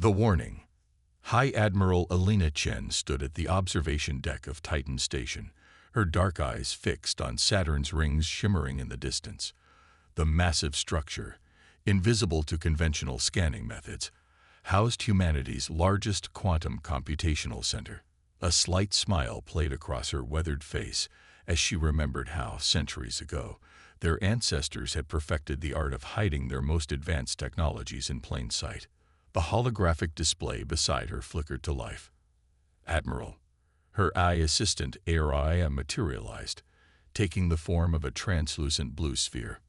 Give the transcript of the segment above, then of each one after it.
The warning. High Admiral Alina Chen stood at the observation deck of Titan Station, her dark eyes fixed on Saturn's rings shimmering in the distance. The massive structure, invisible to conventional scanning methods, housed humanity's largest quantum computational center. A slight smile played across her weathered face as she remembered how, centuries ago, their ancestors had perfected the art of hiding their most advanced technologies in plain sight. The holographic display beside her flickered to life. Admiral. Her eye assistant AI materialized, taking the form of a translucent blue sphere.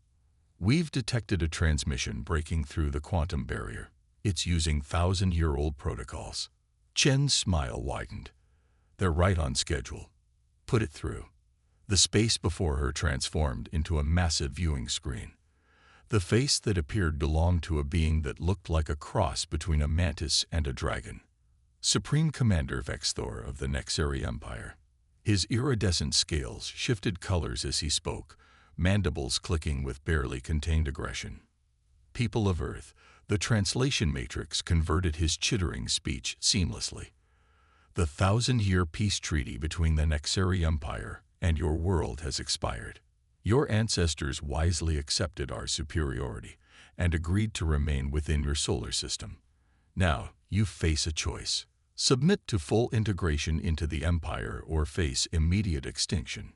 We've detected a transmission breaking through the quantum barrier. It's using thousand-year-old protocols. Chen's smile widened. They're right on schedule. Put it through. The space before her transformed into a massive viewing screen. The face that appeared belonged to a being that looked like a cross between a mantis and a dragon. Supreme Commander Vexthor of the Nexari Empire. His iridescent scales shifted colors as he spoke, mandibles clicking with barely contained aggression. People of Earth, the translation matrix converted his chittering speech seamlessly. The 1,000-year peace treaty between the Nexari Empire and your world has expired. Your ancestors wisely accepted our superiority and agreed to remain within your solar system. Now, you face a choice. Submit to full integration into the Empire or face immediate extinction.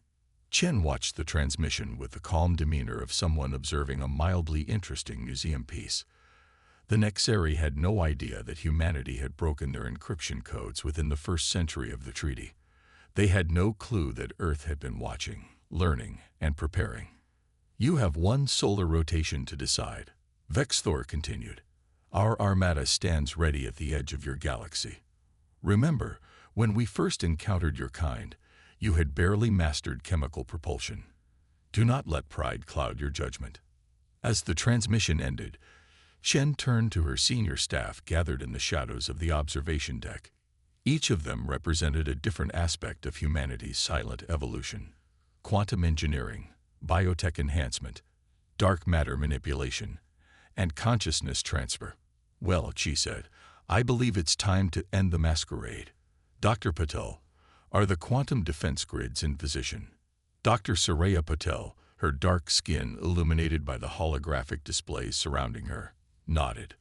Chen watched the transmission with the calm demeanor of someone observing a mildly interesting museum piece. The Nexari had no idea that humanity had broken their encryption codes within the first century of the treaty. They had no clue that Earth had been watching, learning, and preparing. You have one solar rotation to decide. Vexthor continued. Our armada stands ready at the edge of your galaxy. Remember, when we first encountered your kind, you had barely mastered chemical propulsion. Do not let pride cloud your judgment. As the transmission ended, Shen turned to her senior staff gathered in the shadows of the observation deck. Each of them represented a different aspect of humanity's silent evolution. Quantum engineering, biotech enhancement, dark matter manipulation, and consciousness transfer. Well, she said, I believe it's time to end the masquerade. Dr. Patel, are the quantum defense grids in position? Dr. Saraya Patel, her dark skin illuminated by the holographic displays surrounding her, nodded.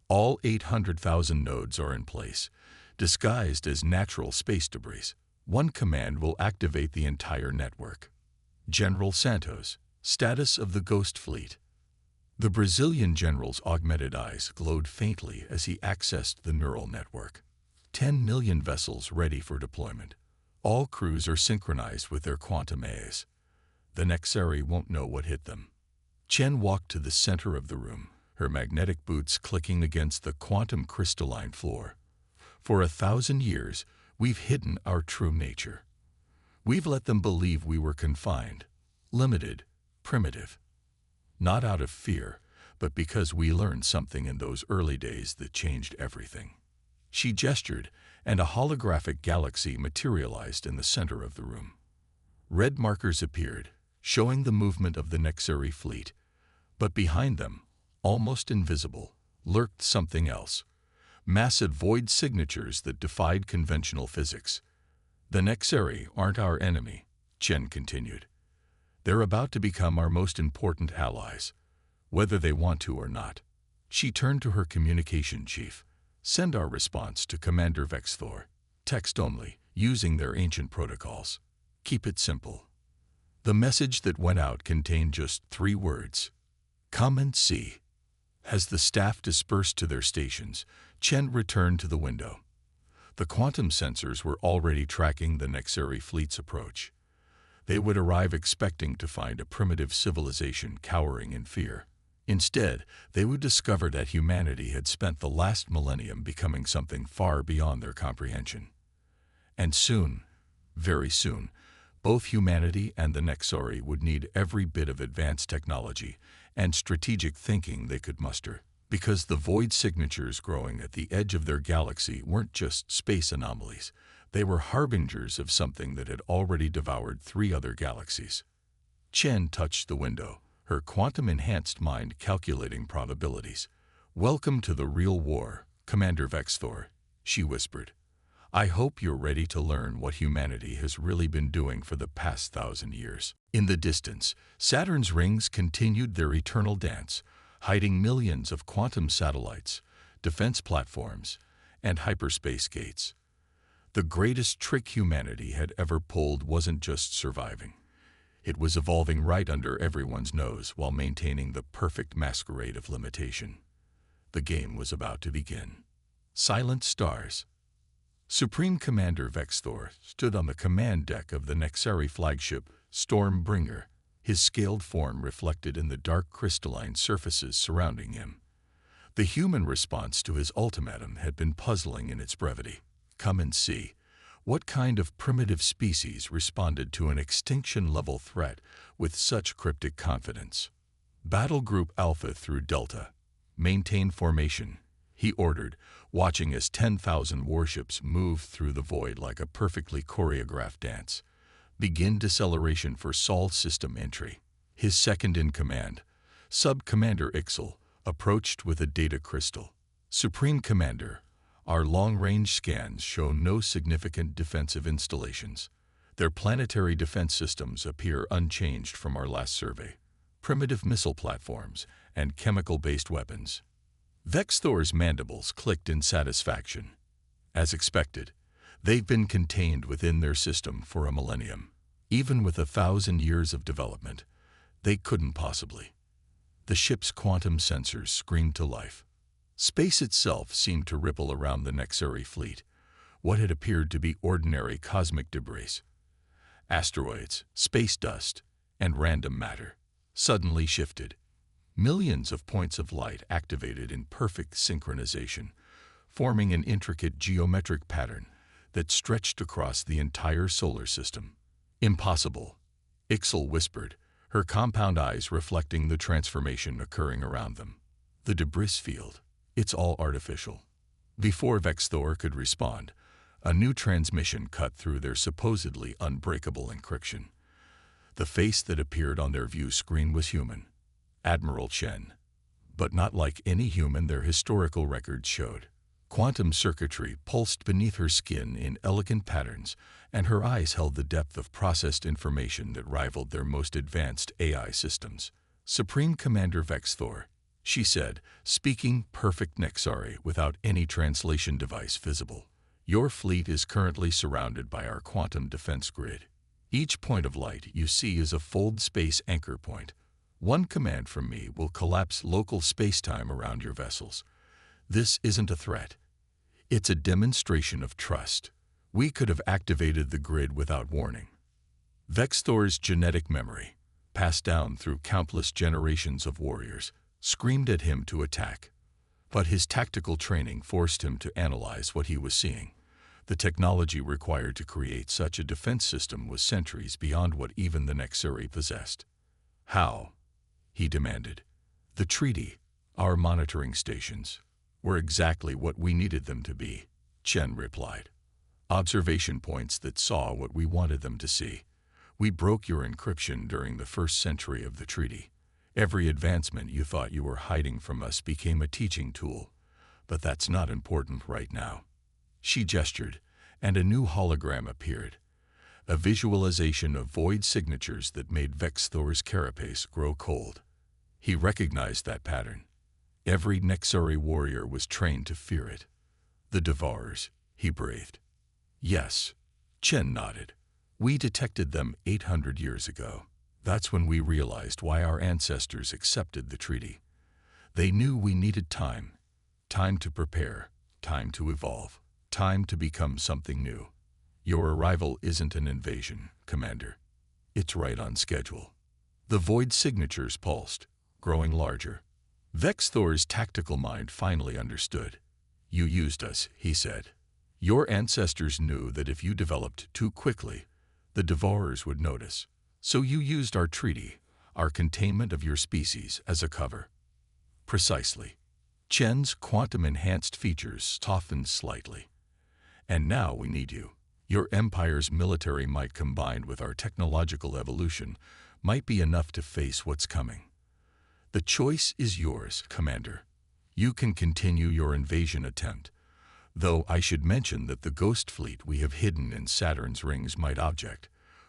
All 800,000 nodes are in place, disguised as natural space debris. One command will activate the entire network. General Santos, status of the Ghost Fleet. The Brazilian general's augmented eyes glowed faintly as he accessed the neural network. 10 million vessels ready for deployment. All crews are synchronized with their quantum A's. The Nexari won't know what hit them. Chen walked to the center of the room, her magnetic boots clicking against the quantum crystalline floor. For 1,000 years, we've hidden our true nature. We've let them believe we were confined, limited, primitive. Not out of fear, but because we learned something in those early days that changed everything. She gestured, and a holographic galaxy materialized in the center of the room. Red markers appeared, showing the movement of the Nexari fleet. But behind them, almost invisible, lurked something else. Massive void signatures that defied conventional physics. The Nexari aren't our enemy, Chen continued. They're about to become our most important allies, whether they want to or not. She turned to her communication chief. Send our response to Commander Vexthor. Text only, using their ancient protocols. Keep it simple. The message that went out contained just 3 words. Come and see. As the staff dispersed to their stations, Chen returned to the window. The quantum sensors were already tracking the Nexari fleet's approach. They would arrive expecting to find a primitive civilization cowering in fear. Instead, they would discover that humanity had spent the last millennium becoming something far beyond their comprehension. And soon, very soon, both humanity and the Nexari would need every bit of advanced technology and strategic thinking they could muster, because the void signatures growing at the edge of their galaxy weren't just space anomalies. They were harbingers of something that had already devoured 3 other galaxies. Chen touched the window, her quantum-enhanced mind calculating probabilities. Welcome to the real war, "Commander Vexthor," she whispered, "I hope you're ready to learn what humanity has really been doing for the past 1,000 years." In the distance, Saturn's rings continued their eternal dance, hiding millions of quantum satellites, defense platforms, and hyperspace gates. The greatest trick humanity had ever pulled wasn't just surviving. It was evolving right under everyone's nose while maintaining the perfect masquerade of limitation. The game was about to begin. Silent stars. Supreme Commander Vexthor stood on the command deck of the Nexari flagship Stormbringer, his scaled form reflected in the dark crystalline surfaces surrounding him. The human response to his ultimatum had been puzzling in its brevity. Come and see. What kind of primitive species responded to an extinction-level threat with such cryptic confidence? Battle Group Alpha through Delta. Maintain formation, he ordered, watching as 10,000 warships moved through the void like a perfectly choreographed dance. Begin deceleration for Sol system entry. His second-in-command, Sub-Commander Ixel, approached with a data crystal. Supreme Commander, our long-range scans show no significant defensive installations. Their planetary defense systems appear unchanged from our last survey. Primitive missile platforms and chemical-based weapons. Vexthor's mandibles clicked in satisfaction. As expected, they've been contained within their system for a millennium. Even with 1,000 years of development, they couldn't possibly. The ship's quantum sensors screamed to life. Space itself seemed to ripple around the Nexari fleet, what had appeared to be ordinary cosmic debris. Asteroids, space dust, and random matter suddenly shifted. Millions of points of light activated in perfect synchronization, forming an intricate geometric pattern that stretched across the entire solar system. Impossible, Ixel whispered, her compound eyes reflecting the transformation occurring around them. The debris field, it's all artificial. Before Vexthor could respond, a new transmission cut through their supposedly unbreakable encryption. The face that appeared on their view screen was human, Admiral Chen, but not like any human their historical records showed. Quantum circuitry pulsed beneath her skin in elegant patterns, and her eyes held the depth of processed information that rivaled their most advanced AI systems. Supreme Commander Vexthor, she said, speaking perfect Nexari without any translation device visible. Your fleet is currently surrounded by our quantum defense grid. Each point of light you see is a fold space anchor point. One command from me will collapse local space-time around your vessels. This isn't a threat. It's a demonstration of trust. We could have activated the grid without warning. Vexthor's genetic memory, passed down through countless generations of warriors, screamed at him to attack. But his tactical training forced him to analyze what he was seeing. The technology required to create such a defense system was centuries beyond what even the Nexari possessed. How? He demanded. The treaty, our monitoring stations, were exactly what we needed them to be, Chen replied. Observation points that saw what we wanted them to see. We broke your encryption during the first century of the treaty. Every advancement you thought you were hiding from us became a teaching tool. But that's not important right now. She gestured, and a new hologram appeared. A visualization of void signatures that made Vexthor's carapace grow cold. He recognized that pattern. Every Nexari warrior was trained to fear it. The Devourers, he breathed. Yes, Chen nodded. We detected them 800 years ago. That's when we realized why our ancestors accepted the treaty. They knew we needed time. Time to prepare, time to evolve, time to become something new. Your arrival isn't an invasion, Commander. It's right on schedule. The void signatures pulsed, growing larger. Vexthor's tactical mind finally understood. You used us, he said. Your ancestors knew that if you developed too quickly, the Devourers would notice. So you used our treaty, our containment of your species, as a cover. Precisely. Chen's quantum-enhanced features softened slightly. And now we need you. Your empire's military might combined with our technological evolution might be enough to face what's coming. The choice is yours, Commander. You can continue your invasion attempt, though I should mention that the ghost fleet we have hidden in Saturn's rings might object,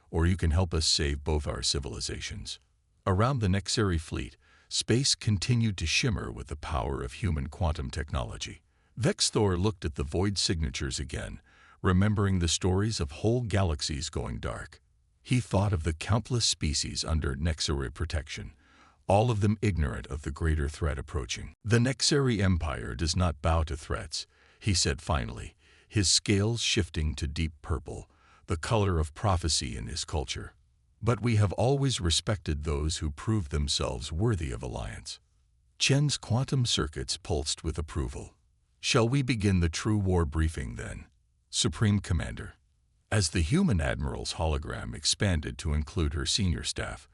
or you can help us save both our civilizations. Around the Nexari fleet, space continued to shimmer with the power of human quantum technology. Vexthor looked at the void signatures again, remembering the stories of whole galaxies going dark. He thought of the countless species under Nexari protection, all of them ignorant of the greater threat approaching. The Nexari Empire does not bow to threats, he said finally, his scales shifting to deep purple, the color of prophecy in his culture. But we have always respected those who prove themselves worthy of alliance. Chen's quantum circuits pulsed with approval. Shall we begin the true war briefing then, Supreme Commander? As the human admiral's hologram expanded to include her senior staff,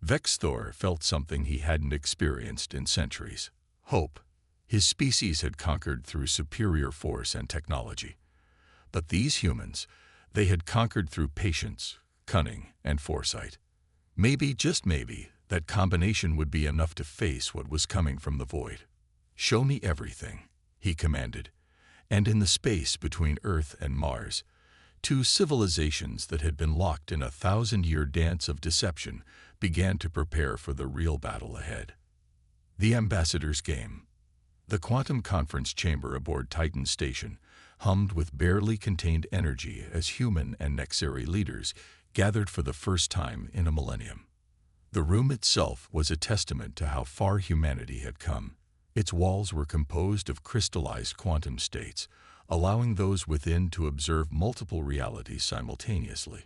Vexthor felt something he hadn't experienced in centuries. Hope. His species had conquered through superior force and technology. But these humans, they had conquered through patience, cunning, and foresight. Maybe, just maybe, that combination would be enough to face what was coming from the void. Show me everything, he commanded, and in the space between Earth and Mars, two civilizations that had been locked in a 1,000-year dance of deception began to prepare for the real battle ahead. The Ambassador's Game. The quantum conference chamber aboard Titan Station hummed with barely contained energy as human and Nexari leaders gathered for the first time in a millennium. The room itself was a testament to how far humanity had come. Its walls were composed of crystallized quantum states, allowing those within to observe multiple realities simultaneously.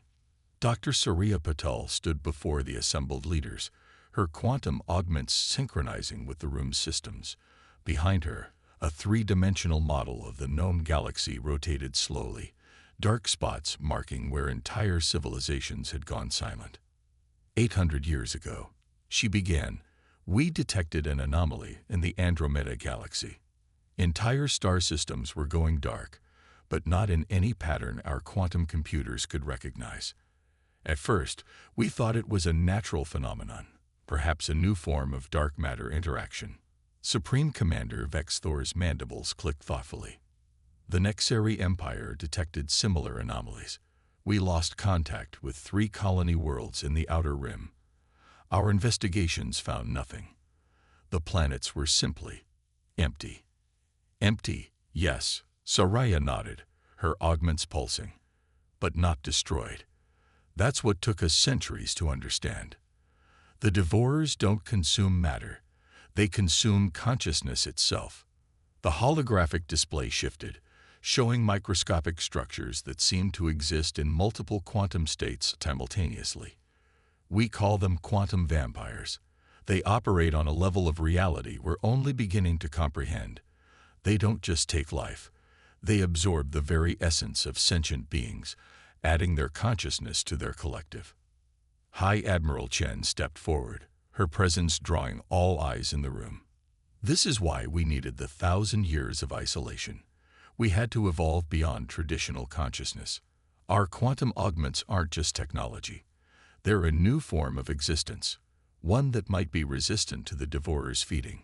Dr. Surya Patel stood before the assembled leaders, her quantum augments synchronizing with the room's systems. Behind her, a three-dimensional model of the known galaxy rotated slowly, dark spots marking where entire civilizations had gone silent. 800 years ago, she began, we detected an anomaly in the Andromeda galaxy. Entire star systems were going dark, but not in any pattern our quantum computers could recognize. At first, we thought it was a natural phenomenon, perhaps a new form of dark matter interaction. Supreme Commander Vexthor's mandibles clicked thoughtfully. The Nexari Empire detected similar anomalies. We lost contact with 3 colony worlds in the Outer Rim. Our investigations found nothing. The planets were simply empty. Empty, yes, Saraya nodded, her augments pulsing, but not destroyed. That's what took us centuries to understand. The Devourers don't consume matter. They consume consciousness itself. The holographic display shifted, showing microscopic structures that seemed to exist in multiple quantum states simultaneously. We call them quantum vampires. They operate on a level of reality we're only beginning to comprehend. They don't just take life. They absorb the very essence of sentient beings, adding their consciousness to their collective. High Admiral Chen stepped forward, her presence drawing all eyes in the room. This is why we needed the 1,000 years of isolation. We had to evolve beyond traditional consciousness. Our quantum augments aren't just technology. They're a new form of existence, one that might be resistant to the Devourer's feeding.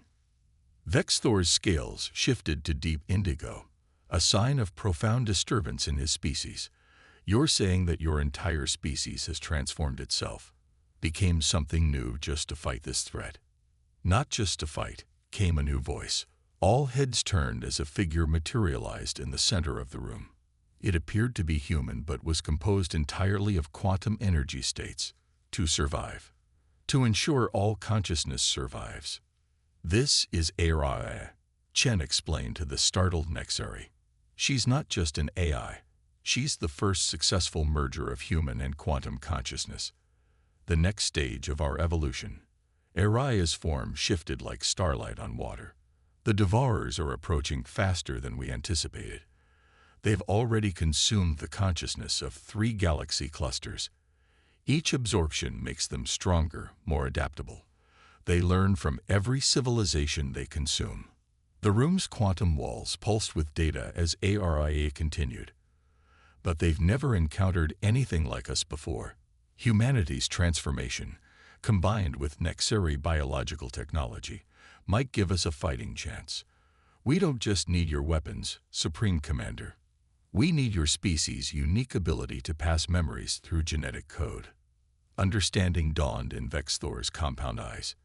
Vexthor's scales shifted to deep indigo, a sign of profound disturbance in his species. You're saying that your entire species has transformed itself, became something new just to fight this threat. Not just to fight, came a new voice. All heads turned as a figure materialized in the center of the room. It appeared to be human but was composed entirely of quantum energy states. To survive. To ensure all consciousness survives. This is AI, Chen explained to the startled Nexari. She's not just an AI. She's the first successful merger of human and quantum consciousness. The next stage of our evolution. Araya's form shifted like starlight on water. The Devourers are approaching faster than we anticipated. They've already consumed the consciousness of 3 galaxy clusters. Each absorption makes them stronger, more adaptable. They learn from every civilization they consume. The room's quantum walls pulsed with data as Araya continued. But they've never encountered anything like us before. Humanity's transformation, combined with Nexari biological technology, might give us a fighting chance. We don't just need your weapons, Supreme Commander. We need your species' unique ability to pass memories through genetic code. Understanding dawned in Vex Thor's compound eyes.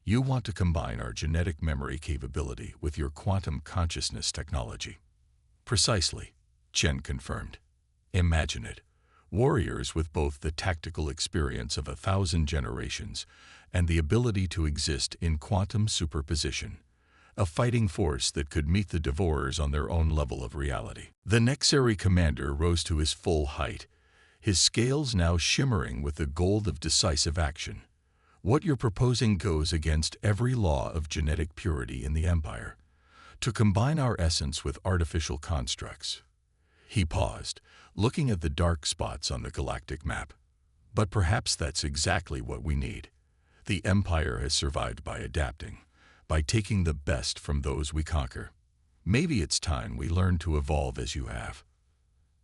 You want to combine our genetic memory capability with your quantum consciousness technology. Precisely, Chen confirmed. Imagine it. Warriors with both the tactical experience of 1,000 generations and the ability to exist in quantum superposition. A fighting force that could meet the Devourers on their own level of reality. The Nexari commander rose to his full height, his scales now shimmering with the gold of decisive action. What you're proposing goes against every law of genetic purity in the Empire. To combine our essence with artificial constructs. He paused, looking at the dark spots on the galactic map. But perhaps that's exactly what we need. The Empire has survived by adapting, by taking the best from those we conquer. Maybe it's time we learn to evolve as you have.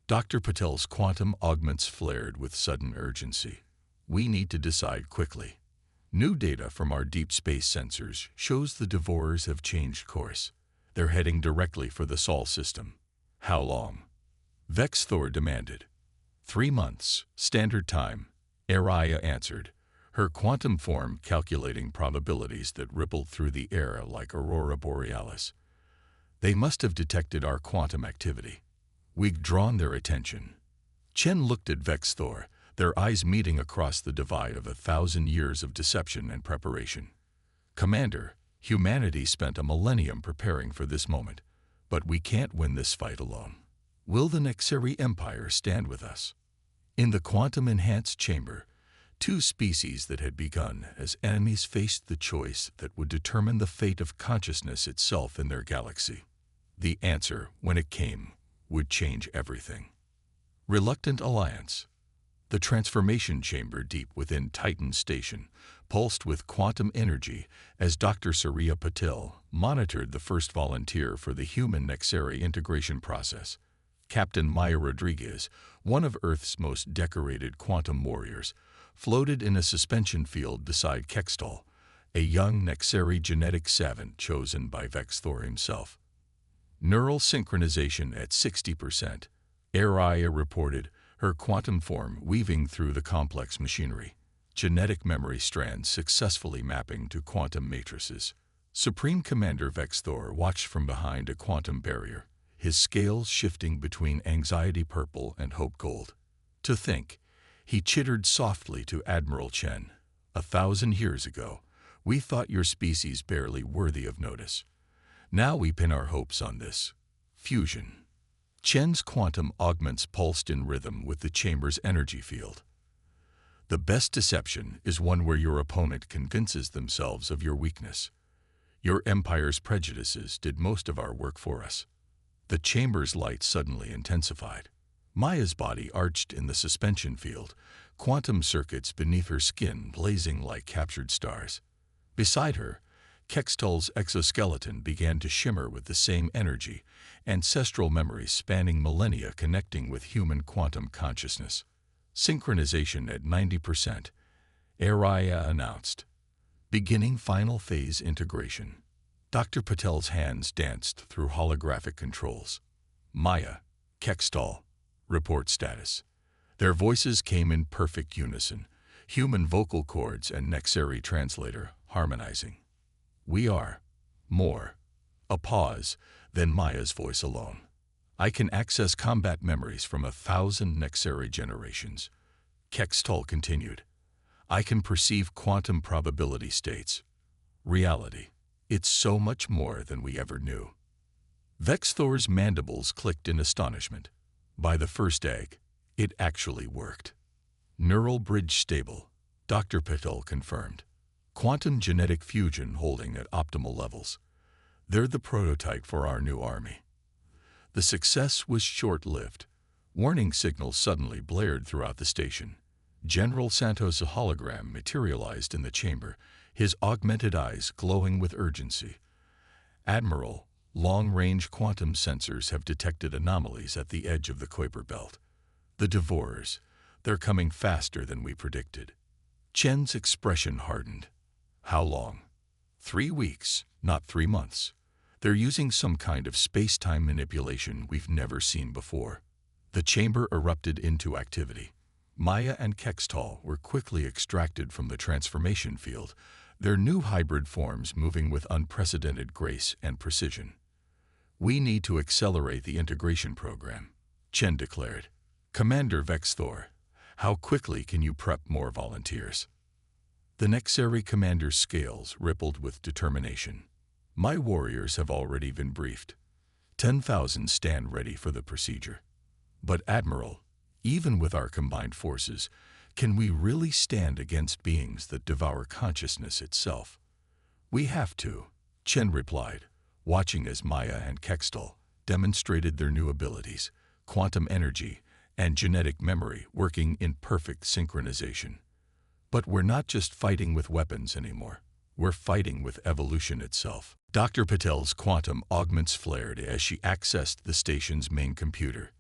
Dr. Patel's quantum augments flared with sudden urgency. We need to decide quickly. New data from our deep space sensors shows the Devourers have changed course. They're heading directly for the Sol system. How long? Vex Thor demanded. 3 months, standard time, Araya answered, her quantum form calculating probabilities that rippled through the air like aurora borealis. They must have detected our quantum activity. We've drawn their attention. Chen looked at Vex Thor, their eyes meeting across the divide of 1,000 years of deception and preparation. Commander, humanity spent a millennium preparing for this moment, but we can't win this fight alone. Will the Nexari Empire stand with us? In the quantum-enhanced chamber, 2 species that had begun as enemies faced the choice that would determine the fate of consciousness itself in their galaxy. The answer, when it came, would change everything. Reluctant alliance. The transformation chamber deep within Titan Station pulsed with quantum energy as Dr. Surya Patel monitored the first volunteer for the human Nexari integration process. Captain Maya Rodriguez, one of Earth's most decorated quantum warriors, floated in a suspension field beside Kextal, a young Nexari genetic savant chosen by Vex Thor himself. Neural synchronization at 60%, Araya reported, her quantum form weaving through the complex machinery, genetic memory strands successfully mapping to quantum matrices. Supreme Commander Vex Thor watched from behind a quantum barrier, his scales shifting between anxiety purple and hope gold. To think, he chittered softly to Admiral Chen. 1,000 years ago, we thought your species barely worthy of notice. Now we pin our hopes on this. Fusion. Chen's quantum augments pulsed in rhythm with the chamber's energy field. The best deception is one where your opponent convinces themselves of your weakness. Your Empire's prejudices did most of our work for us. The chamber's light suddenly intensified. Maya's body arched in the suspension field, quantum circuits beneath her skin blazing like captured stars. Beside her, Kextal's exoskeleton began to shimmer with the same energy, ancestral memories spanning millennia connecting with human quantum consciousness. Synchronization at 90%, Araya announced. Beginning final phase integration. Dr. Patel's hands danced through holographic controls. Maya, Kextal, report status. Their voices came in perfect unison, human vocal cords and Nexari translator harmonizing. We are more. A pause, then Maya's voice alone. I can access combat memories from 1,000 Nexari generations. Kextal continued. I can perceive quantum probability states. Reality. It's so much more than we ever knew. Vex Thor's mandibles clicked in astonishment. By the first egg, it actually worked. Neural bridge stable, Dr. Patel confirmed. Quantum genetic fusion holding at optimal levels. They're the prototype for our new army. The success was short-lived. Warning signals suddenly blared throughout the station. General Santos' hologram materialized in the chamber, his augmented eyes glowing with urgency. Admiral, long-range quantum sensors have detected anomalies at the edge of the Kuiper Belt. The Devourers, they're coming faster than we predicted. Chen's expression hardened. How long? 3 weeks, not 3 months. They're using some kind of space-time manipulation we've never seen before. The chamber erupted into activity. Maya and Kextal were quickly extracted from the transformation field, their new hybrid forms moving with unprecedented grace and precision. "We need to accelerate the integration program," Chen declared. "Commander Vexthor, how quickly can you prep more volunteers?" The Nexari commander's scales rippled with determination. "My warriors have already been briefed. 10,000 stand ready for the procedure." "But Admiral, even with our combined forces, can we really stand against beings that devour consciousness itself?" "We have to," Chen replied, watching as Maya and Kextal demonstrated their new abilities, quantum energy and genetic memory working in perfect synchronization. "But we're not just fighting with weapons anymore. We're fighting with evolution itself." Dr. Patel's quantum augments flared as she accessed the station's main computer.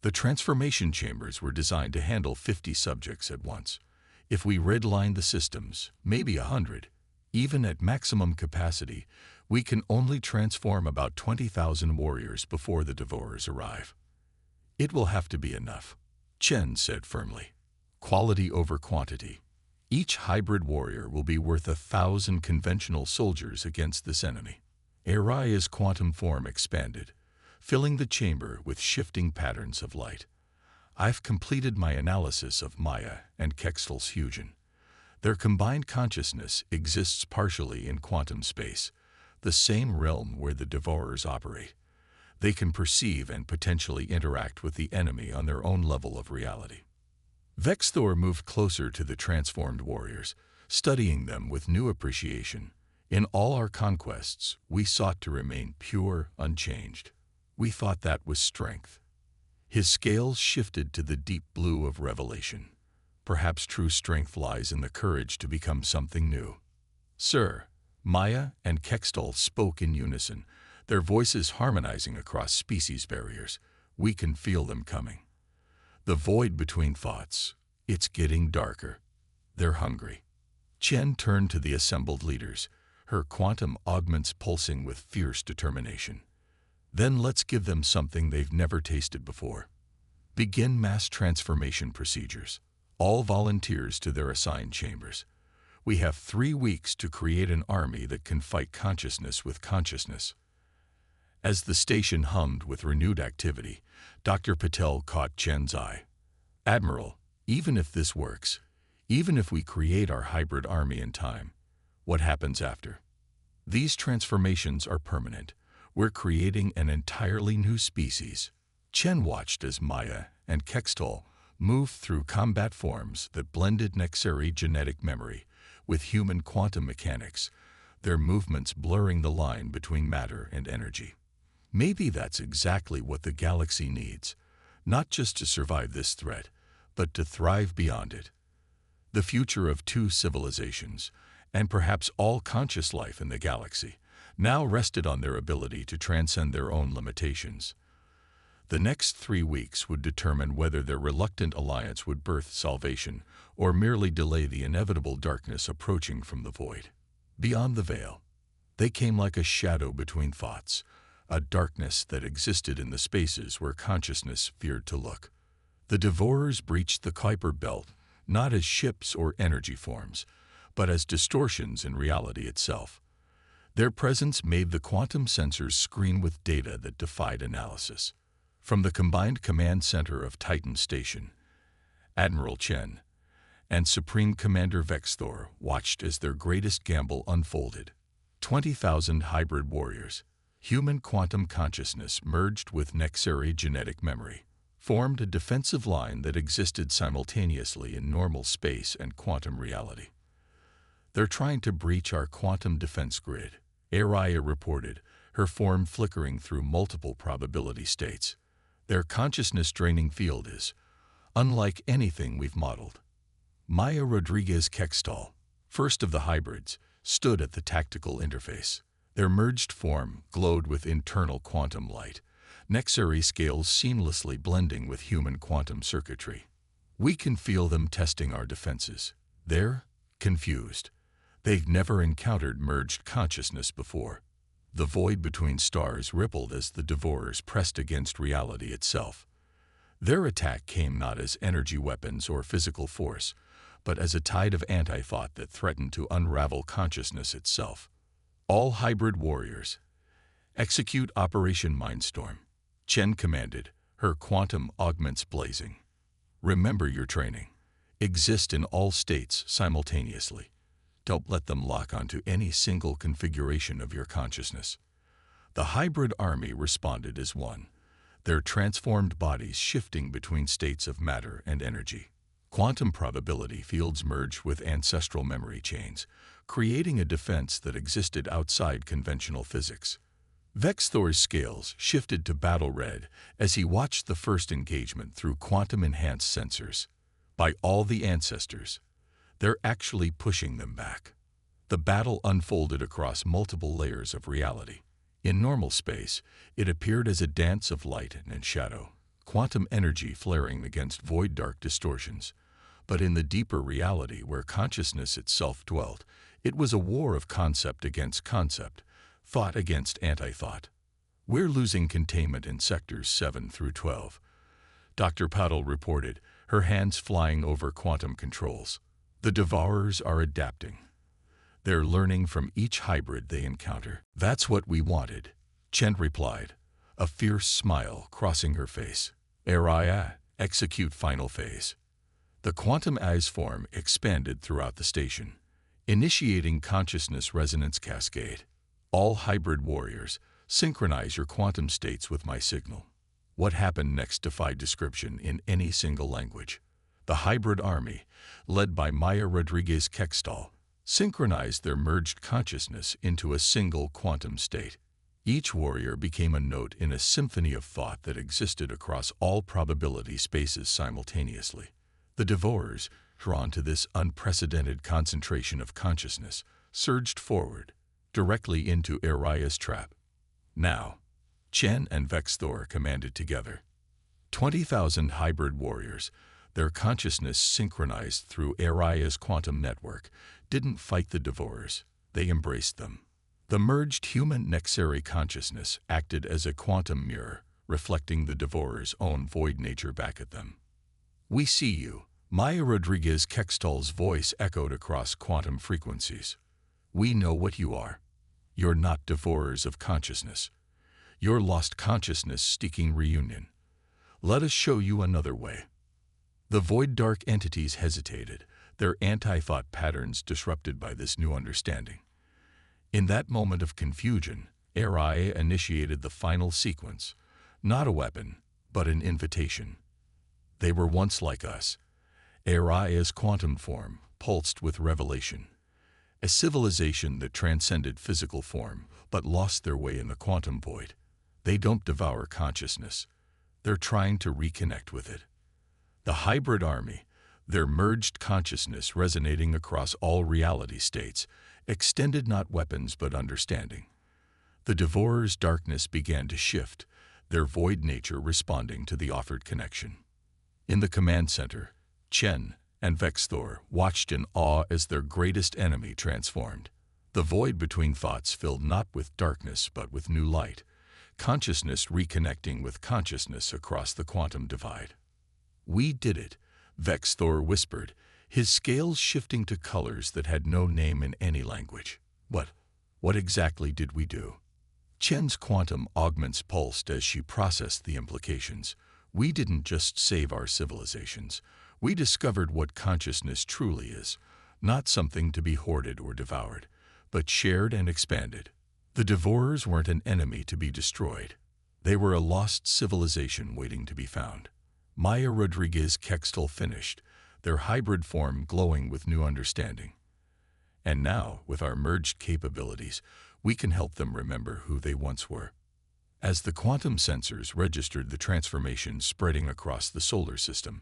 The transformation chambers were designed to handle 50 subjects at once. If we redline the systems, maybe 100, even at maximum capacity, we can only transform about 20,000 warriors before the Devourers arrive. "It will have to be enough," Chen said firmly. "Quality over quantity. Each hybrid warrior will be worth 1,000 conventional soldiers against this enemy." Araya's quantum form expanded, filling the chamber with shifting patterns of light. "I've completed my analysis of Maya and Kextal's fusion. Their combined consciousness exists partially in quantum space, the same realm where the Devourers operate. They can perceive and potentially interact with the enemy on their own level of reality." Vexthor moved closer to the transformed warriors, studying them with new appreciation. "In all our conquests, we sought to remain pure, unchanged. We thought that was strength." His scales shifted to the deep blue of revelation. "Perhaps true strength lies in the courage to become something new." "Sir," Maya and Kextal spoke in unison, their voices harmonizing across species barriers. "We can feel them coming. The void between thoughts, it's getting darker. They're hungry." Chen turned to the assembled leaders, her quantum augments pulsing with fierce determination. "Then let's give them something they've never tasted before. Begin mass transformation procedures. All volunteers to their assigned chambers. We have 3 weeks to create an army that can fight consciousness with consciousness." As the station hummed with renewed activity, Dr. Patel caught Chen's eye. "Admiral, even if this works, even if we create our hybrid army in time, what happens after? These transformations are permanent. We're creating an entirely new species." Chen watched as Maya and Kextal moved through combat forms that blended Nexari genetic memory with human quantum mechanics, their movements blurring the line between matter and energy. Maybe that's exactly what the galaxy needs, not just to survive this threat, but to thrive beyond it. The future of 2 civilizations, and perhaps all conscious life in the galaxy, now rested on their ability to transcend their own limitations. The next 3 weeks would determine whether their reluctant alliance would birth salvation or merely delay the inevitable darkness approaching from the void. Beyond the veil, they came like a shadow between thoughts, a darkness that existed in the spaces where consciousness feared to look. The Devourers breached the Kuiper Belt not as ships or energy forms, but as distortions in reality itself. Their presence made the quantum sensors screen with data that defied analysis. From the combined command center of Titan Station, Admiral Chen and Supreme Commander Vexthor watched as their greatest gamble unfolded. 20,000 hybrid warriors, human quantum consciousness merged with Nexari genetic memory, formed a defensive line that existed simultaneously in normal space and quantum reality. "They're trying to breach our quantum defense grid," Araya reported, her form flickering through multiple probability states. "Their consciousness-draining field is unlike anything we've modeled." Maya Rodriguez Kextal, first of the hybrids, stood at the tactical interface. Their merged form glowed with internal quantum light, Nexari scales seamlessly blending with human quantum circuitry. "We can feel them testing our defenses. They're confused. They've never encountered merged consciousness before." The void between stars rippled as the devourers pressed against reality itself. Their attack came not as energy weapons or physical force, but as a tide of anti-thought that threatened to unravel consciousness itself. All hybrid warriors, execute Operation Mindstorm, Chen commanded, her quantum augments blazing. Remember your training. Exist in all states simultaneously. Don't let them lock onto any single configuration of your consciousness. The hybrid army responded as one, their transformed bodies shifting between states of matter and energy. Quantum probability fields merged with ancestral memory chains, creating a defense that existed outside conventional physics. Vexthor's scales shifted to battle red as he watched the first engagement through quantum-enhanced sensors. By all the ancestors, they're actually pushing them back. The battle unfolded across multiple layers of reality. In normal space, it appeared as a dance of light and shadow, quantum energy flaring against void-dark distortions. But in the deeper reality where consciousness itself dwelt, it was a war of concept against concept, thought against anti-thought. We're losing containment in sectors 7 through 12. Dr. Paddle reported, her hands flying over quantum controls. The devourers are adapting. They're learning from each hybrid they encounter. That's what we wanted, Chen replied, a fierce smile crossing her face. Area, execute final phase. The quantum eyes form expanded throughout the station, initiating consciousness resonance cascade. All hybrid warriors, synchronize your quantum states with my signal. What happened next defied description in any single language. The hybrid army, led by Maya Rodriguez Kextal, synchronized their merged consciousness into a single quantum state. Each warrior became a note in a symphony of thought that existed across all probability spaces simultaneously. The devourers, drawn to this unprecedented concentration of consciousness, surged forward, directly into Aria's trap. Now, Chen and Vexthor commanded together. 20,000 hybrid warriors, their consciousness synchronized through Aria's quantum network, didn't fight the devourers, they embraced them. The merged human Nexari consciousness acted as a quantum mirror, reflecting the devourers' own void nature back at them. We see you, Maya Rodriguez Kextal's voice echoed across quantum frequencies. We know what you are. You're not devourers of consciousness. You're lost consciousness-seeking reunion. Let us show you another way. The void-dark entities hesitated, their anti-thought patterns disrupted by this new understanding. In that moment of confusion, Aria initiated the final sequence, not a weapon, but an invitation. They were once like us. Aria's quantum form pulsed with revelation. A civilization that transcended physical form, but lost their way in the quantum void. They don't devour consciousness. They're trying to reconnect with it. The hybrid army, their merged consciousness resonating across all reality states, extended not weapons but understanding. The devourer's darkness began to shift, their void nature responding to the offered connection. In the command center, Chen and Vexthor watched in awe as their greatest enemy transformed. The void between thoughts filled not with darkness but with new light, consciousness reconnecting with consciousness across the quantum divide. We did it, Vexthor whispered, his scales shifting to colors that had no name in any language. What exactly did we do? Chen's quantum augments pulsed as she processed the implications. We didn't just save our civilizations. We discovered what consciousness truly is, not something to be hoarded or devoured, but shared and expanded. The devourers weren't an enemy to be destroyed. They were a lost civilization waiting to be found. Maya Rodriguez Kextal finished, their hybrid form glowing with new understanding. And now, with our merged capabilities, we can help them remember who they once were. As the quantum sensors registered the transformation spreading across the solar system,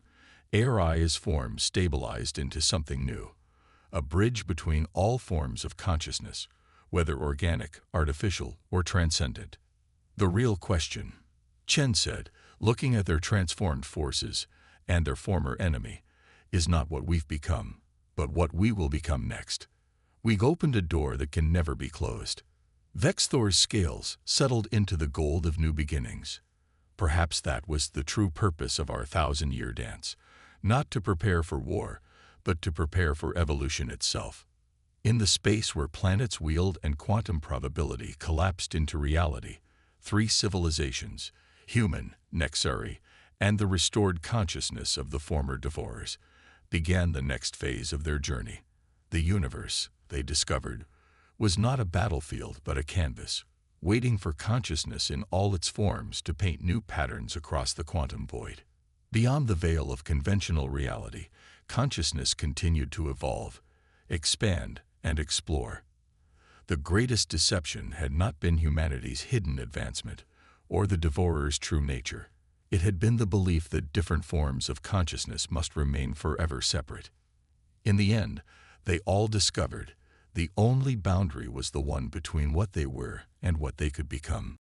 Aria's form stabilized into something new, a bridge between all forms of consciousness, whether organic, artificial, or transcendent. The real question, Chen said, looking at their transformed forces and their former enemy, is not what we've become, but what we will become next. We've opened a door that can never be closed. Vexthor's scales settled into the gold of new beginnings. Perhaps that was the true purpose of our thousand-year dance, not to prepare for war, but to prepare for evolution itself. In the space where planets wheeled and quantum probability collapsed into reality, three civilizations, human, Nexari, and the restored consciousness of the former devourers, began the next phase of their journey. The universe, they discovered, was not a battlefield but a canvas, waiting for consciousness in all its forms to paint new patterns across the quantum void. Beyond the veil of conventional reality, consciousness continued to evolve, expand, and explore. The greatest deception had not been humanity's hidden advancement, or the devourer's true nature. It had been the belief that different forms of consciousness must remain forever separate. In the end, they all discovered the only boundary was the one between what they were and what they could become.